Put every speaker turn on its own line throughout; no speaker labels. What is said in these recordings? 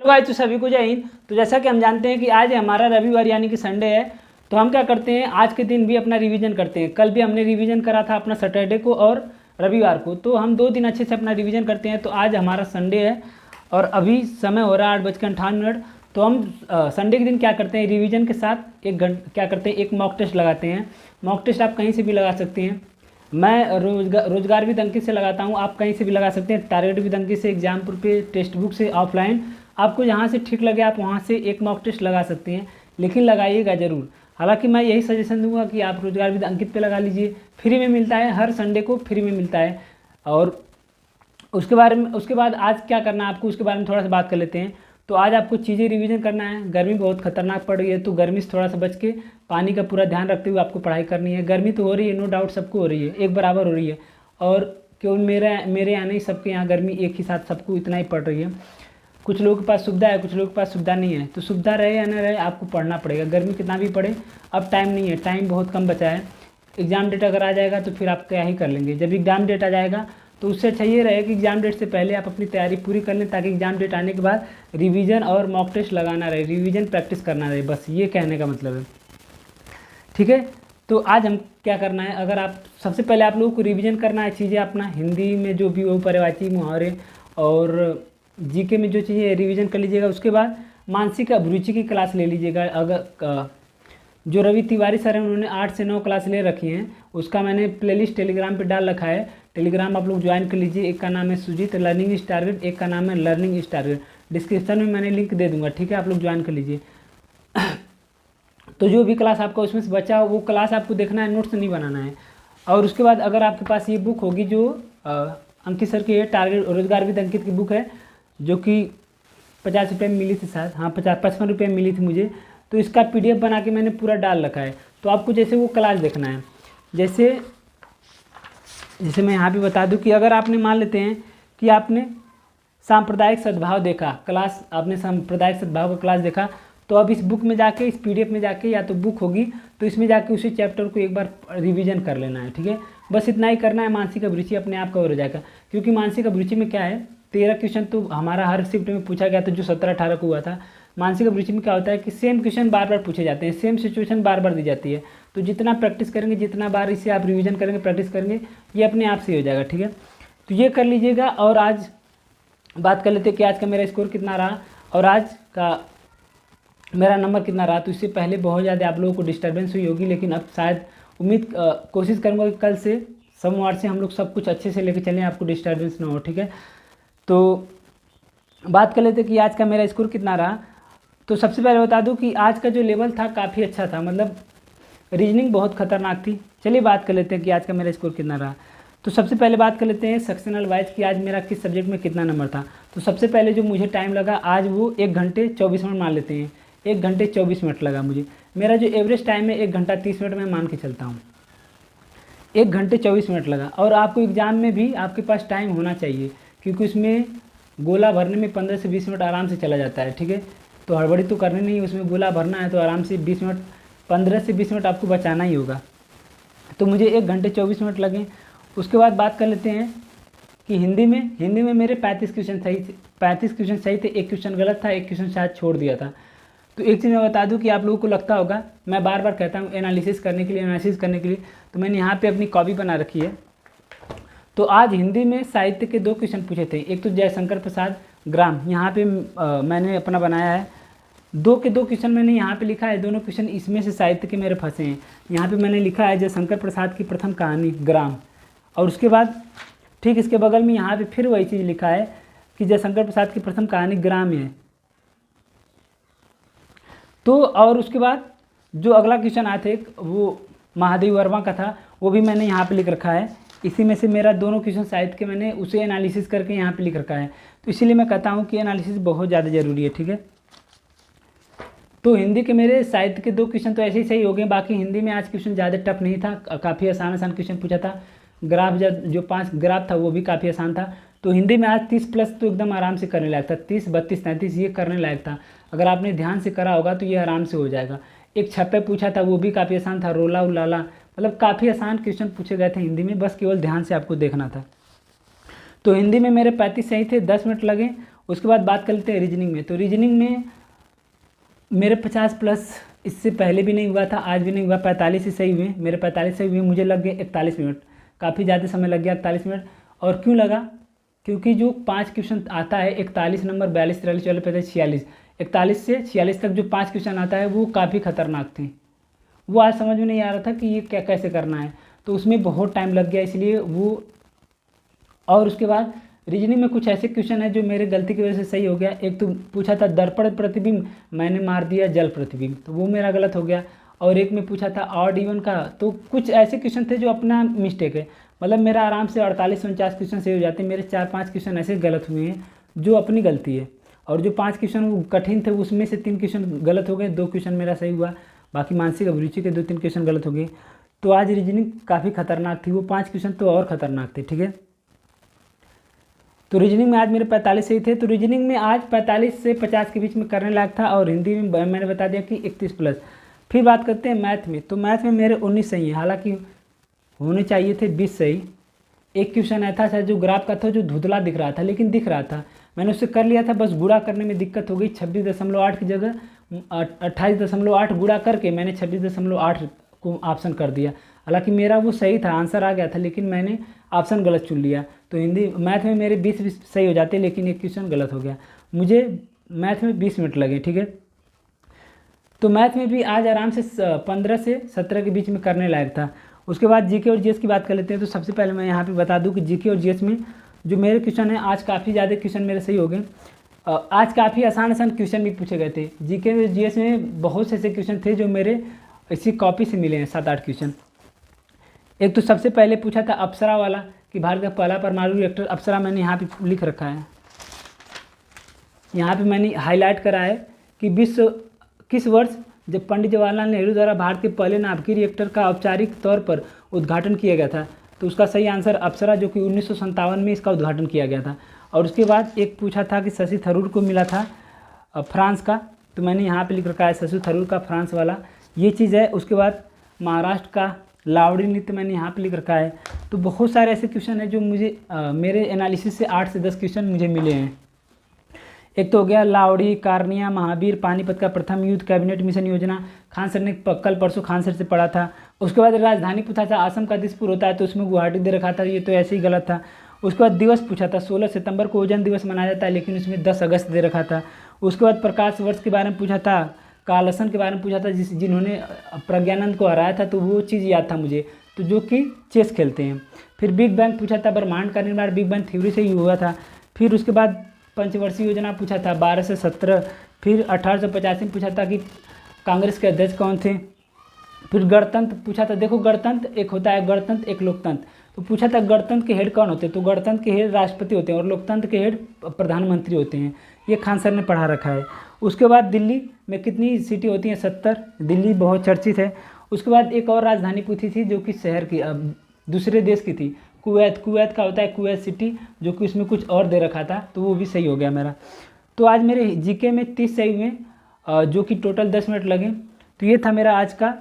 Guys तो सभी को जय हिंद। तो जैसा कि हम जानते हैं कि आज हमारा रविवार यानी कि संडे है, तो हम क्या करते हैं आज के दिन भी अपना रिवीजन करते हैं। कल भी हमने रिवीजन करा था अपना सैटरडे को और रविवार को, तो हम 2 दिन अच्छे से अपना रिवीजन करते हैं। तो आज हमारा संडे है और अभी समय हो रहा है 8:58। तो हम संडे के दिन क्या करते हैं, रिवीजन के साथ 1 घंटे क्या करते हैं, एक मॉक टेस्ट लगाते हैं। मॉक टेस्ट आप कहीं से भी लगा सकते हैं। मैं रोजगार विद अंकित से लगाता हूँ, आप कहीं से भी लगा सकते हैं। टारगेट विद अंकित से, एग्जामपुर पे, टेक्स्ट बुक से, ऑफलाइन, आपको जहाँ से ठीक लगे आप वहाँ से एक मॉक टेस्ट लगा सकते हैं, लेकिन लगाइएगा ज़रूर। हालांकि मैं यही सजेशन दूंगा कि आप रोजगार विद अंकित पे लगा लीजिए, फ्री में मिलता है, हर संडे को फ्री में मिलता है। और उसके बाद आज क्या करना है आपको, उसके बारे में थोड़ा सा बात कर लेते हैं। तो आज आपको चीज़ें रिवीजन करना है। गर्मी बहुत खतरनाक पड़ रही है, तो गर्मी से थोड़ा सा बच के पानी का पूरा ध्यान रखते हुए आपको पढ़ाई करनी है। गर्मी तो हो रही है, नो डाउट सबको हो रही है, एक बराबर हो रही है। और केवल मेरे यहाँ नहीं, सबके यहाँ गर्मी एक ही साथ सबको इतना ही पड़ रही है। कुछ लोगों के पास सुविधा है, कुछ लोगों के पास सुविधा नहीं है। तो सुविधा रहे या न रहे, आपको पढ़ना पड़ेगा, गर्मी कितना भी पड़े। अब टाइम नहीं है, टाइम बहुत कम बचा है। एग्ज़ाम डेट अगर आ जाएगा तो फिर आप क्या ही कर लेंगे। जब एग्ज़ाम डेट आ जाएगा तो उससे अच्छा ये रहे कि एग्ज़ाम डेट से पहले आप अपनी तैयारी पूरी कर लें, ताकि एग्ज़ाम डेट आने के बाद रिवीजन और मॉक टेस्ट लगाना रहे, रिवीजन प्रैक्टिस करना रहे। बस ये कहने का मतलब है, ठीक है। तो आज हम क्या करना है, अगर आप सबसे पहले आप लोगों को रिवीजन करना है चीज़ें अपना हिंदी में जो भी हो, पर्यायवाची, मुहावरे और जीके में जो चीज़ें रिवीजन कर लीजिएगा। उसके बाद मानसिक अभिरुचि की क्लास ले लीजिएगा। अगर जो रवि तिवारी सर हैं उन्होंने 8 से 9 क्लास ले रखी हैं, उसका मैंने प्लेलिस्ट टेलीग्राम पे डाल रखा है। टेलीग्राम आप लोग ज्वाइन कर लीजिए। एक का नाम है सुजीत लर्निंग इज टारगेट, एक का नाम है लर्निंग इज टारगेट। डिस्क्रिप्शन में मैंने लिंक दे दूंगा, ठीक है, आप लोग ज्वाइन कर लीजिए। तो जो भी क्लास आपका उसमें से बचा हो वो क्लास आपको देखना है, नोट्स नहीं बनाना है। और उसके बाद अगर आपके पास ये बुक होगी जो अंकित सर की है, टारगेट रोजगार विद अंकित की बुक है, जो कि 50 रुपये में मिली थी शायद, हाँ 55 रुपये में मिली थी मुझे। तो इसका PDF बना के मैंने पूरा डाल रखा है। तो आपको जैसे वो क्लास देखना है, जैसे मैं यहाँ पे बता दूं कि अगर आपने मान लेते हैं कि आपने सांप्रदायिक सद्भाव देखा क्लास, आपने सांप्रदायिक सद्भाव का क्लास देखा, तो अब इस बुक में जाके, इस PDF में जाके, या तो बुक होगी तो इसमें जाके उसी चैप्टर को एक बार रिवीजन कर लेना है, ठीक है। बस इतना ही करना है, मानसिक अभिरुचि अपने आप कवर हो जाएगा। क्योंकि मानसिक अभिरुचि में क्या है, 13 क्वेश्चन तो हमारा हर शिफ्ट में पूछा गया था, जो 17-18 को हुआ था। मानसिक अभिरुचि में क्या होता है कि सेम क्वेश्चन बार बार पूछे जाते हैं, सेम सिचुएशन बार बार दी जाती है। तो जितना प्रैक्टिस करेंगे, जितना बार इसे आप रिवीजन करेंगे, प्रैक्टिस करेंगे, ये अपने आप से हो जाएगा, ठीक है। तो ये कर लीजिएगा। और आज बात कर लेते हैं कि आज का मेरा स्कोर कितना रहा और आज का मेरा नंबर कितना रहा। तो इससे पहले बहुत ज़्यादा आप लोगों को डिस्टर्बेंस हुई होगी, लेकिन अब शायद कोशिश करूँगा कि कल से सोमवार से हम लोग सब कुछ अच्छे से लेकर चलें, आपको डिस्टर्बेंस ना हो, ठीक है। तो बात कर लेते हैं कि आज का मेरा स्कोर कितना रहा। तो सबसे पहले बता दूं कि आज का जो लेवल था काफ़ी अच्छा था, मतलब रीजनिंग बहुत खतरनाक थी। चलिए बात कर लेते हैं कि आज का मेरा स्कोर कितना रहा। तो सबसे पहले बात कर लेते हैं सेक्शनल वाइज कि आज मेरा किस सब्जेक्ट में कितना नंबर था। तो सबसे पहले जो मुझे टाइम लगा आज वो 1 घंटे 24 मिनट मान लेते हैं, 1 घंटे 24 मिनट लगा मुझे। मेरा जो एवरेज टाइम है 1 घंटा 30 मिनट में मान के चलता हूँ, 1 घंटे 24 मिनट लगा। और आपको एग्ज़ाम में भी आपके पास टाइम होना चाहिए, क्योंकि उसमें गोला भरने में 15 से 20 मिनट आराम से चला जाता है, ठीक है। तो हड़बड़ी तो करनी नहीं है, उसमें गोला भरना है तो आराम से 20 मिनट, 15 से 20 मिनट आपको बचाना ही होगा। तो मुझे 1 घंटे 24 मिनट लगे। उसके बाद बात कर लेते हैं कि हिंदी में मेरे 35 क्वेश्चन सही थे, 35 क्वेश्चन सही थे, 1 क्वेश्चन गलत था, 1 क्वेश्चन शायद छोड़ दिया था। तो एक चीज़ मैं बता दूं कि आप लोगों को लगता होगा, मैं बार बार कहता हूँ एनालिसिस करने के लिए, तो मैंने यहाँ पे अपनी कॉपी बना रखी है। तो आज हिंदी में साहित्य के 2 क्वेश्चन पूछे थे, एक तो जयशंकर प्रसाद ग्राम, यहाँ पे मैंने अपना बनाया है, 2 के 2 क्वेश्चन मैंने यहाँ पे लिखा है, दोनों क्वेश्चन इसमें से साहित्य के मेरे फंसे हैं। यहाँ पे मैंने लिखा है जयशंकर प्रसाद की प्रथम कहानी ग्राम, और उसके बाद ठीक इसके बगल में यहाँ पे फिर वही चीज़ लिखा है कि जयशंकर प्रसाद की प्रथम कहानी ग्राम है। तो और उसके बाद जो अगला क्वेश्चन आए थे वो महादेव वर्मा का था, वो भी मैंने यहाँ पे लिख रखा है। इसी में से मेरा दोनों क्वेश्चन साहित्य के मैंने उसे एनालिसिस करके यहाँ पे लिख रखा है। तो इसीलिए मैं कहता हूँ कि एनालिसिस बहुत ज़्यादा ज़रूरी है, ठीक है। तो हिंदी के मेरे साहित्य के 2 क्वेश्चन तो ऐसे ही सही हो गए। बाकी हिंदी में आज क्वेश्चन ज़्यादा टफ नहीं था, काफ़ी आसान क्वेश्चन पूछा था। ग्राफ जो 5 ग्राफ था वो भी काफ़ी आसान था। तो हिंदी में आज 30 प्लस तो एकदम आराम से करने लायक था, 30, 32, 33 ये करने लायक था। अगर आपने ध्यान से करा होगा तो ये आराम से हो जाएगा। एक छप्पे पूछा था, वो भी काफ़ी आसान था, रोला उलाला, मतलब काफ़ी आसान क्वेश्चन पूछे गए थे हिंदी में, बस केवल ध्यान से आपको देखना था। तो हिंदी में मेरे 35 सही थे, 10 मिनट लगे। उसके बाद बात कर लेते हैं रीजनिंग में। तो रीजनिंग में मेरे 50+ इससे पहले भी नहीं हुआ था, आज भी नहीं हुआ। 45 ही सही हुए मेरे, 45 सही हुए, मुझे लग गए 41 मिनट, काफ़ी ज़्यादा समय लग गया 41 मिनट। और क्यों लगा? क्योंकि जो 5 क्वेश्चन आता है 41 नंबर, 42, 43, 44, 45, 46, 41 से 46 तक जो 5 क्वेश्चन आता है वो काफ़ी खतरनाक थे। वो आज समझ में नहीं आ रहा था कि ये क्या कैसे करना है, तो उसमें बहुत टाइम लग गया, इसलिए वो। और उसके बाद रीजनिंग में कुछ ऐसे क्वेश्चन है जो मेरे गलती की वजह से सही हो गया। एक तो पूछा था दर्पण प्रतिबिंब, मैंने मार दिया जल प्रतिबिंब, तो वो मेरा गलत हो गया। और एक में पूछा था ऑड इवन का, तो कुछ ऐसे क्वेश्चन थे जो अपना मिस्टेक है, मतलब मेरा आराम से 48-49 क्वेश्चन सही हो जाते हैं, मेरे 4-5 क्वेश्चन ऐसे गलत हुए हैं जो अपनी गलती है। और जो 5 क्वेश्चन कठिन थे उसमें से 3 क्वेश्चन गलत हो गए, 2 क्वेश्चन मेरा सही हुआ, बाकी मानसिक अभिरुचि के 2-3 क्वेश्चन गलत हो गए। तो आज रीजनिंग काफ़ी खतरनाक थी, वो 5 क्वेश्चन तो और ख़तरनाक थे, ठीक है। तो रीजनिंग में आज मेरे 45 सही थे। तो रीजनिंग में आज 45 से 50 के बीच में करने लायक था, और हिंदी में मैंने बता दिया कि 31+। फिर बात करते हैं मैथ में। तो मैथ में मेरे 19 सही हैं, हालांकि होने चाहिए थे 20 सही। एक क्वेश्चन ऐसा था जो ग्राफ का था, जो धुंधला दिख रहा था लेकिन दिख रहा था, मैंने उससे कर लिया था, बस गुणा करने में दिक्कत हो गई। 26.8 की जगह 28.8 गुणा करके मैंने 26.8 को ऑप्शन कर दिया। हालांकि मेरा वो सही था, आंसर आ गया था, लेकिन मैंने ऑप्शन गलत चुन लिया। तो हिंदी मैथ में मेरे 20 सही हो जाते, लेकिन एक क्वेश्चन गलत हो गया। मुझे मैथ में 20 मिनट लगे, ठीक है। तो मैथ में भी आज आराम से 15 से 17 के बीच में करने लायक था। उसके बाद जीके और जीएस की बात कर लेते हैं। तो सबसे पहले मैं यहाँ पे बता दूँ कि जीके और जीएस में जो मेरे क्वेश्चन हैं, आज काफ़ी ज़्यादा क्वेश्चन मेरे सही हो गए। आज काफ़ी आसान क्वेश्चन भी पूछे गए थे। जीके और जीएस में बहुत से ऐसे क्वेश्चन थे जो मेरे इसी कॉपी से मिले हैं, 7-8 क्वेश्चन। एक तो सबसे पहले पूछा था अप्सरा वाला कि भारत का पहला परमाणु रिएक्टर अप्सरा, मैंने यहाँ पे लिख रखा है, यहाँ पे मैंने हाईलाइट करा है कि किस वर्ष जब पंडित जवाहरलाल नेहरू द्वारा भारत के पहले नाभिकीय रिएक्टर का औपचारिक तौर पर उद्घाटन किया गया था। तो उसका सही आंसर अप्सरा, जो कि 1957 में इसका उद्घाटन किया गया था। और उसके बाद एक पूछा था कि शशि थरूर को मिला था फ्रांस का, तो मैंने यहाँ पे लिख रखा है शशि थरूर का फ्रांस वाला, ये चीज़ है। उसके बाद महाराष्ट्र का लावड़ी नृत्य मैंने यहाँ पे लिख रखा है। तो बहुत सारे ऐसे क्वेश्चन हैं जो मुझे मेरे एनालिसिस से 8 से 10 क्वेश्चन मुझे मिले हैं। एक तो हो गया लावड़ी, कारनिया, महावीर, पानीपत का प्रथम युद्ध, कैबिनेट मिशन योजना, खान सर ने कल परसों खान सर से पढ़ा था। उसके बाद राजधानी पूछा था, असम का दिसपुर होता है, तो उसमें गुवाहाटी दे रखा था, ये तो ऐसे ही गलत था। उसके बाद दिवस पूछा था, 16 सितंबर को ओजोन दिवस मनाया जाता है, लेकिन उसमें 10 अगस्त दे रखा था। उसके बाद प्रकाश वर्ष के बारे में पूछा था, कार्लसन के बारे में पूछा था, जिन्होंने प्रज्ञानंद को हराया था, तो वो चीज़ याद था मुझे, तो जो कि चेस खेलते हैं। फिर बिग बैंग पूछा था, ब्रह्मांड का निर्माण बिग बैंग थ्योरी से ही हुआ था। फिर उसके बाद पंचवर्षीय योजना पूछा था 12 से 17। फिर 1885 में पूछा था कि कांग्रेस के अध्यक्ष कौन थे। फिर गणतंत्र पूछा था, देखो गणतंत्र एक होता है गणतंत्र, एक लोकतंत्र, तो पूछा था गणतंत्र के हेड कौन होते हैं, तो गणतंत्र के हेड राष्ट्रपति होते हैं और लोकतंत्र के हेड प्रधानमंत्री होते हैं, ये खान सर ने पढ़ा रखा है। उसके बाद दिल्ली में कितनी सिटी होती हैं, 70, दिल्ली बहुत चर्चित है। उसके बाद एक और राजधानी पूछी थी जो कि शहर की दूसरे देश की थी, कुवैत का होता है कुवैत सिटी, जो कि उसमें कुछ और दे रखा था, तो वो भी सही हो गया मेरा। तो आज मेरे जीके में 30 सही हुए, जो कि टोटल 10 मिनट लगे। तो ये था मेरा आज का।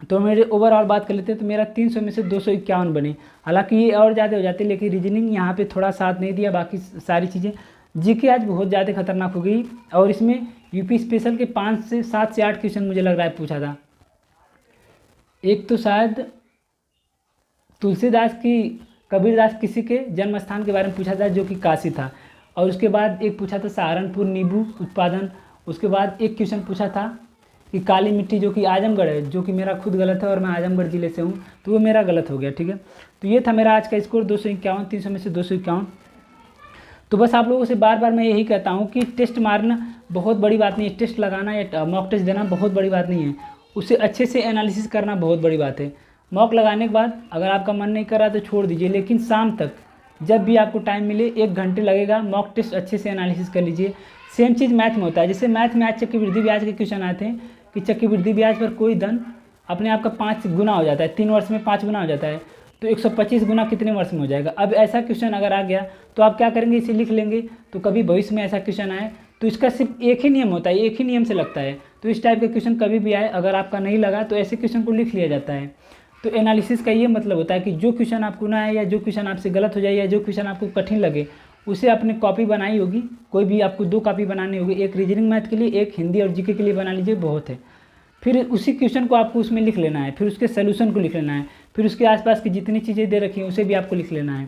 तो मेरे ओवरऑल बात कर लेते हैं, तो मेरा 300 में से 251 बने। हालांकि ये और ज़्यादा हो जाते, लेकिन रीजनिंग यहाँ पे थोड़ा साथ नहीं दिया, बाकी सारी चीज़ें। जीके आज बहुत ज़्यादा खतरनाक हो गई, और इसमें यूपी स्पेशल के 5 से 7 से 8 क्वेश्चन मुझे लग रहा है पूछा था। एक तो शायद तुलसीदास की, कबीरदास किसी के जन्म स्थान के बारे में पूछा था, जो कि काशी था। और उसके बाद एक पूछा था सहारनपुर नींबू उत्पादन। उसके बाद एक क्वेश्चन पूछा था कि काली मिट्टी, जो कि आजमगढ़ है, जो कि मेरा खुद गलत है और मैं आजमगढ़ ज़िले से हूँ, तो वो मेरा गलत हो गया, ठीक है। तो ये था मेरा आज का स्कोर 251, 300 में से 251। तो बस आप लोगों से बार बार मैं यही कहता हूँ कि टेस्ट मारना बहुत बड़ी बात नहीं है, टेस्ट लगाना या मॉक टेस्ट देना बहुत बड़ी बात नहीं है, उसे अच्छे से एनालिसिस करना बहुत बड़ी बात है। मॉक लगाने के बाद अगर आपका मन नहीं कर रहा तो छोड़ दीजिए, लेकिन शाम तक जब भी आपको टाइम मिले 1 घंटे लगेगा, मॉक टेस्ट अच्छे से एनालिसिस कर लीजिए। सेम चीज़ मैथ में होता है, जैसे मैथ में आज चक्रवृद्धि ब्याज के क्वेश्चन आते हैं कि चक्रवृद्धि ब्याज पर कोई धन अपने आप का 5 गुना हो जाता है, 3 वर्ष में 5 गुना हो जाता है, तो 125 गुना कितने वर्ष में हो जाएगा। अब ऐसा क्वेश्चन अगर आ गया तो आप क्या करेंगे, इसे लिख लेंगे, तो कभी भविष्य में ऐसा क्वेश्चन आए तो इसका सिर्फ एक ही नियम होता है, एक ही नियम से लगता है। तो इस टाइप का क्वेश्चन कभी भी आए, अगर आपका नहीं लगा तो ऐसे क्वेश्चन को लिख लिया जाता है। तो एनालिसिस का ये मतलब होता है कि जो क्वेश्चन आपको ना आए, या जो क्वेश्चन आपसे गलत हो जाए, या जो क्वेश्चन आपको कठिन लगे, उसे आपने कॉपी बनाई होगी, कोई भी आपको 2 कॉपी बनानी होगी, एक रीजनिंग मैथ के लिए, एक हिंदी और जीके के लिए बना लीजिए, बहुत है। फिर उसी क्वेश्चन को आपको उसमें लिख लेना है, फिर उसके सोल्यूशन को लिख लेना है, फिर उसके आसपास की जितनी चीज़ें दे रखी हैं उसे भी आपको लिख लेना है।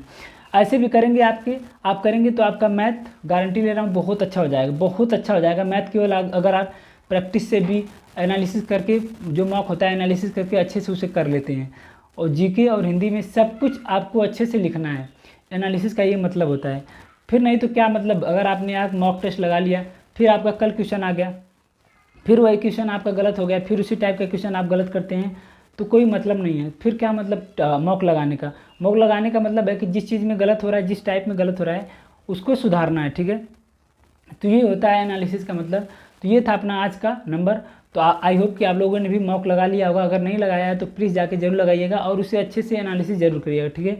ऐसे भी करेंगे आप करेंगे तो आपका मैथ गारंटी ले रहा हूँ बहुत अच्छा हो जाएगा, बहुत अच्छा हो जाएगा मैथ। केवल अगर आप प्रैक्टिस से भी एनालिसिस करके, जो मॉक होता है एनालिसिस करके अच्छे से उसे कर लेते हैं। और जीके और हिंदी में सब कुछ आपको अच्छे से लिखना है, एनालिसिस का ये मतलब होता है। फिर नहीं तो क्या मतलब, अगर आपने आज मॉक टेस्ट लगा लिया, फिर आपका कल क्वेश्चन आ गया, फिर वही क्वेश्चन आपका गलत हो गया, फिर उसी टाइप का क्वेश्चन आप गलत करते हैं, तो कोई मतलब नहीं है। फिर क्या मतलब मॉक लगाने का? मॉक लगाने का मतलब है कि जिस चीज़ में गलत हो रहा है, जिस टाइप में गलत हो रहा है, उसको सुधारना है, ठीक है। तो ये होता है एनालिसिस का मतलब। तो ये था अपना आज का नंबर। तो आई होप कि आप लोगों ने भी मॉक लगा लिया होगा, अगर नहीं लगाया है तो प्लीज़ जाके जरूर लगाइएगा और उसे अच्छे से एनालिसिस जरूर करिएगा, ठीक है।